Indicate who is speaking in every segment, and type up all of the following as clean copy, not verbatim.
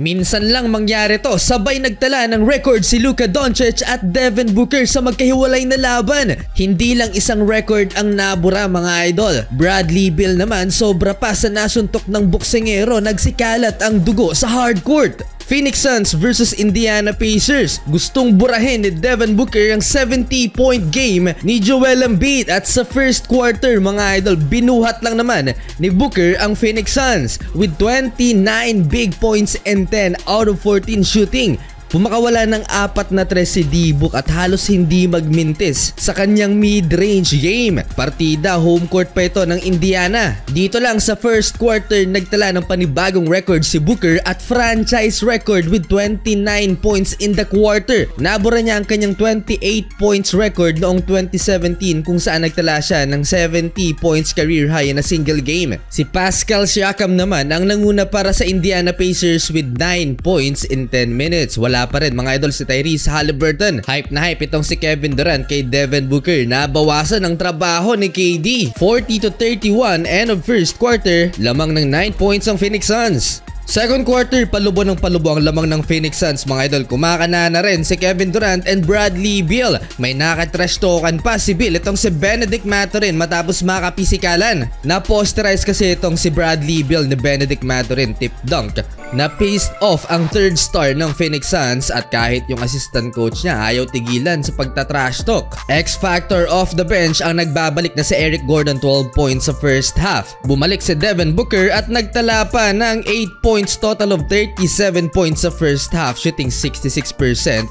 Speaker 1: Minsan lang mangyari to, sabay nagtala ng record si Luka Doncic at Devin Booker sa magkahiwalay na laban. Hindi lang isang record ang nabura mga idol. Bradley Beal naman sobra pa sa nasuntok ng boksingero, nagsikalat ang dugo sa hardcourt. Phoenix Suns versus Indiana Pacers. Gustong burahin ni Devin Booker ang 70-point game ni Joel Embiid at sa first quarter mga idol binuhat lang naman ni Booker ang Phoenix Suns with 29 big points and 10 out of 14 shooting. Pumakawala ng 4 na tres si D-Book at halos hindi magmintis sa kanyang mid-range game. Partida home court pa ito ng Indiana. Dito lang sa first quarter nagtala ng panibagong record si Booker at franchise record with 29 points in the quarter. Nabura niya ang kanyang 28 points record noong 2017 kung saan nagtala siya ng 70 points career high in a single game. Si Pascal Siakam naman ang nanguna para sa Indiana Pacers with 9 points in 10 minutes. Wala pa rin mga idol si Tyrese Haliburton. Hype na hype itong si Kevin Durant kay Devin Booker. Nabawasan ang trabaho ni KD. 40-31 end of first quarter, lamang ng 9 points ang Phoenix Suns. Second quarter, palubo ng palubo ang lamang ng Phoenix Suns mga idol. Kumakana na rin si Kevin Durant and Bradley Beal. May nakatrash talkan pa si Beal. Itong si Benedict Mathurin matapos makapisikalan. Na-posterize kasi itong si Bradley Beal ni Benedict Mathurin tip dunk. Na-paced off ang third star ng Phoenix Suns at kahit yung assistant coach niya ayaw tigilan sa pagtatrash talk. X-factor off the bench ang nagbabalik na si Eric Gordon, 12 points sa first half. Bumalik si Devin Booker at nagtala pa ng 8 points, total of 37 points sa first half, shooting 66%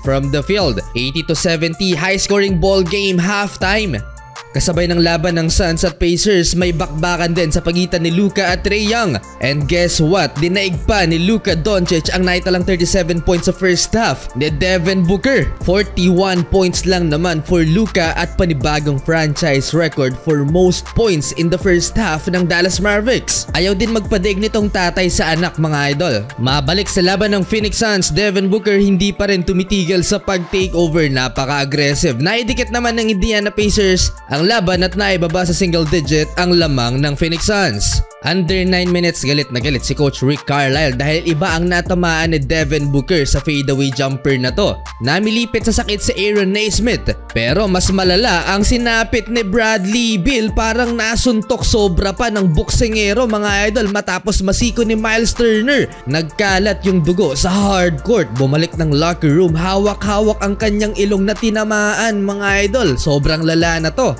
Speaker 1: from the field. 80-70 high scoring ball game halftime. Kasabay ng laban ng Suns at Pacers, may bakbakan din sa pagitan ni Luka at Trae Young. And guess what? Dinaig pa ni Luka Doncic ang naitalang 37 points sa first half ni Devin Booker. 41 points lang naman for Luka at panibagong franchise record for most points in the first half ng Dallas Mavericks. Ayaw din magpadig nitong tatay sa anak mga idol. Mabalik sa laban ng Phoenix Suns, Devin Booker hindi pa rin tumitigil sa pag-takeover, napaka-aggressive. Naidikit naman ng Indiana Pacers ang laban at naibaba sa single digit ang lamang ng Phoenix Suns. Under 9 minutes, galit na galit si Coach Rick Carlisle dahil iba ang natamaan ni Devin Booker sa fadeaway jumper na to. Namilipit sa sakit si Aaron Naismith, pero mas malala ang sinapit ni Bradley Beal, parang nasuntok sobra pa ng boksingero mga idol matapos masiko ni Miles Turner. Nagkalat yung dugo sa hardcourt, bumalik ng locker room, hawak-hawak ang kanyang ilong na tinamaan mga idol. Sobrang lala na to.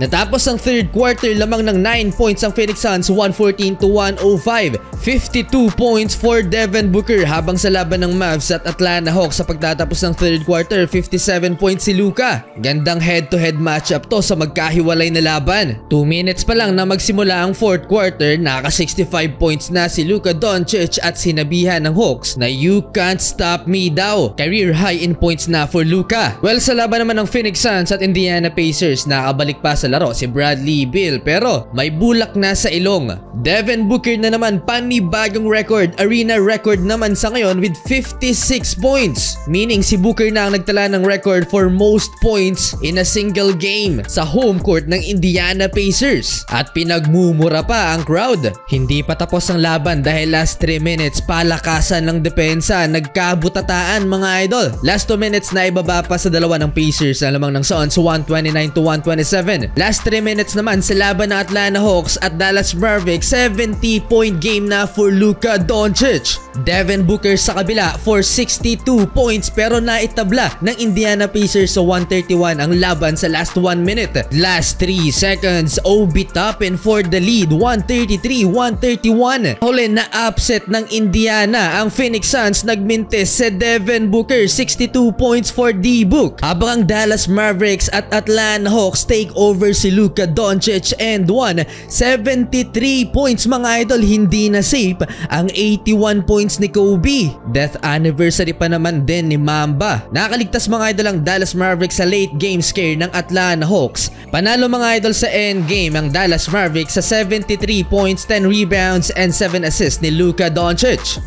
Speaker 1: Natapos ang third quarter, lamang ng 9 points ang Phoenix Suns, 114-105. 52 points for Devin Booker, habang sa laban ng Mavs at Atlanta Hawks sa pagtatapos ng third quarter, 57 points si Luka. Gandang head-to-head matchup to sa magkahiwalay na laban. 2 minutes pa lang na magsimula ang fourth quarter, naka 65 points na si Luka Doncic at sinabihan ng Hawks na you can't stop me daw. Career high in points na for Luka. Well, sa laban naman ng Phoenix Suns at Indiana Pacers, nakabalik pa sa laro si Bradley Beal pero may bulak na sa ilong. Devin Booker na naman, panibagong record, arena record naman sa ngayon with 56 points. Meaning si Booker na ang nagtala ng record for most points in a single game sa home court ng Indiana Pacers. At pinagmumura pa ang crowd. Hindi pa tapos ang laban dahil last 3 minutes palakasan ng depensa, nagkabutataan mga idol. Last 2 minutes na ibaba pa sa dalawa ng Pacers na lamang ng Suns, 129-127. Last 3 minutes naman sa laban ng Atlanta Hawks at Dallas Mavericks, 70-point game na for Luka Doncic. Devin Booker sa kabila for 62 points pero naitabla ng Indiana Pacers sa 131 ang laban sa last 1 minute. Last 3 seconds, Obi Toppin for the lead, 133-131. Huli na upset ng Indiana ang Phoenix Suns, nagmintis si Devin Booker, 62 points for D-Book. Habang ang Dallas Mavericks at Atlanta Hawks take over si Luka Doncic and won 73 points mga idol. Hindi na safe ang 81 points ni Kobe. Death anniversary pa naman din ni Mamba. Nakaligtas mga idol ang Dallas Mavericks sa late game scare ng Atlanta Hawks. Panalo mga idol sa end game ang Dallas Mavericks sa 73 points, 10 rebounds and 7 assists ni Luka Doncic.